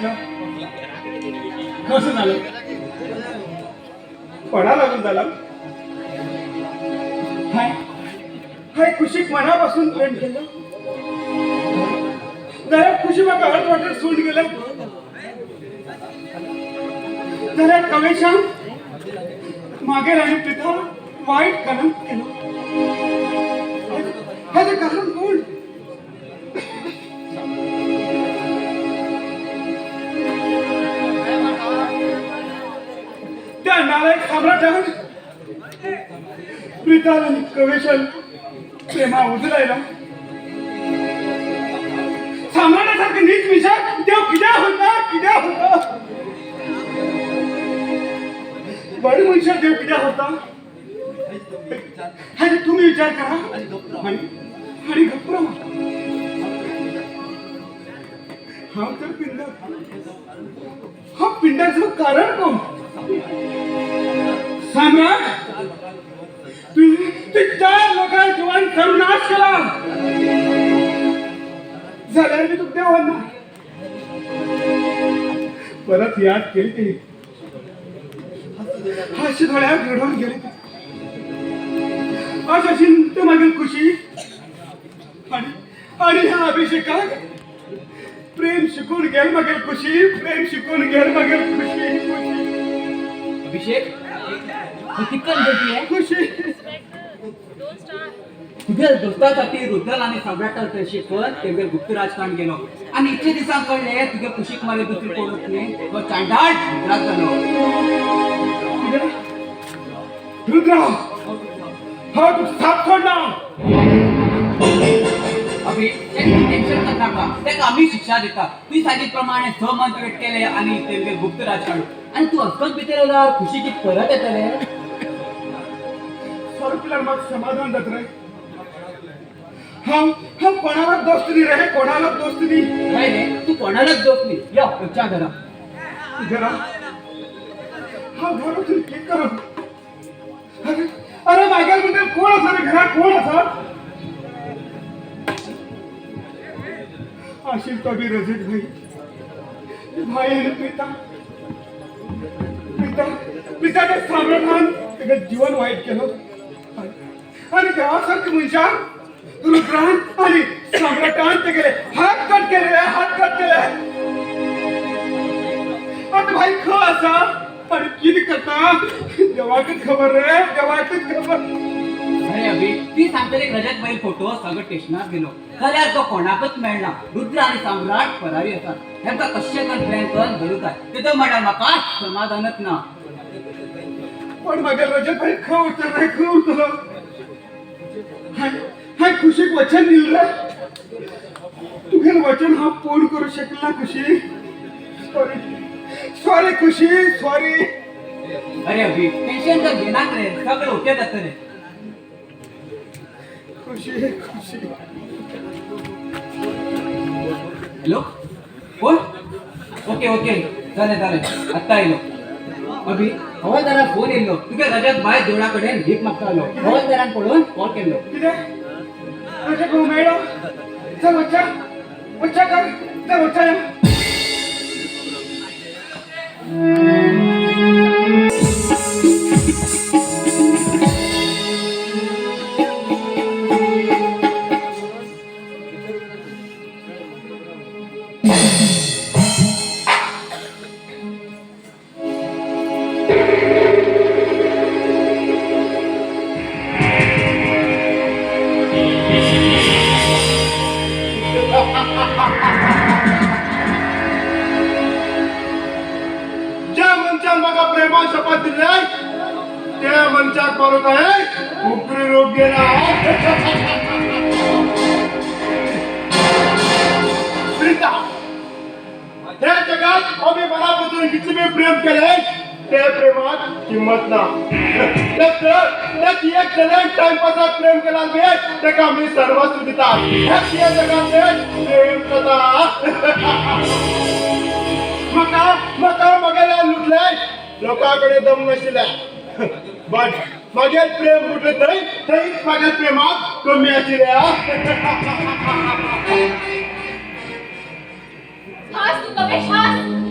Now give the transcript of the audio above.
म्हटलं कसं झालं पडा लागून झालं हाय हाय कुशीक मनापासून प्रेम केलं जरा खुशी माका हट वाटत सोड गेलं जरा कवेशा मागे राणी पिता वाईट कलंक केलं ह्याचं कारण कोण त्या नालायक सम्राटावर प्रीताल आणि कवेशल प्रेमा उजलायला सम्राटासारखं नीच विचार देव किड्या होता बडी मनुष्य देव किड्या होता ह्याचा तुम्ही विचार करा आणि गप्पा हा पिंडाचं कारण कोण सम्राट तू 4 लोकांचा जीवन सर्वनाश केला झाल्यावर मी तुझ्या देवांना परत याद केली ती हाशी थोड्या घडवून गेली अशी मागील खुशी आणि ह्या अभिषेकात प्रेम शिकून गेल मागील खुशी प्रेम शिकून गेल मागील खुशी अभिषेक कितकन देती आहे खुशी तुझ्या दोस्तासाठी रुद्रल आणि सम्राटाचं शिकवण तेवढे गुप्त राजकारण गेलो आणि इतके दिवसां कळले तुझ्या कुशीक मध्ये दुसरी कोणच नाही तो चांडाळ गुजरात झालो रुद्र हा तू साप सोडला अभि टेन्शन नका का ते आम्ही शिक्षा देता तू सांगितल्याप्रमाणे सहमत वेट केले आणि तेवढे गुप्त राजकारण आणि तू अक्कल बितेला खुशी की परत येतले स्वरूपला मग समाधान जात रे हम कोणाला दोस्त नाही रे कोणाला दोस्त नाही रे तू कोणालाच दोस्त नाही या तुझ्या घरा हा घर तू ठीक कर अरे मागेल म्हणजे कोण असा रे घरात कोण असा आशीष कभी रजित भाई आणि पिताने सम्राटान त्याचं जीवन वाईट केलं आणि देवासारखं म्हणजे रुद्रान आणि सम्राटान ते गेले हात कट केले आता भाई ख असा आणि किती करता देवाकच खबर रे देवाकच खबर अरे अभि ती सांगते रजत बैल फोटो सगळं स्टेशनात गेलो खऱ्यात तो कोणाकच मिळला रुद्र आणि सम्राट फरारी असतात ह्यांका कशे कर प्लॅन कर धरूत आहे ते तर म्हणा माका समाधानच ना पण मागे रजत भाई ख उचल हाय खुशीक वचन दिलं तुझे वचन हा पूर्ण करू शकला खुशी सॉरी खुशी सॉरी अरे अभि टेन्शन तर घेणार रे सगळं होते जात रे खुशी हॅलो कोण ओके चालेल आता येलो अभि हवालदारा फोन येलो तुझ्या रजत बाय जोडाकडे भीक मागता आलो हवालदारान पळून कॉल केलो रजत भाऊ मॅडम चल बच्चा कर चल बच्चा ज्या मंचात बघा प्रेमा शपथ दिली त्या मंचात परत आहे उकरी रोग गेला त्या जगात आम्ही मनापासून किती प्रेम केले ते प्रेमात किंमत ना एक जण टाइमपासात प्रेम केला ते का मी सर्वस्व दितात या जगात प्रेम कथा मका मगाला लुटले लोकांकडे दम नशिला बट मागे प्रेम कुठे तरीच माझ्या प्रेमात कमी अशी रे हास तू कपेश हास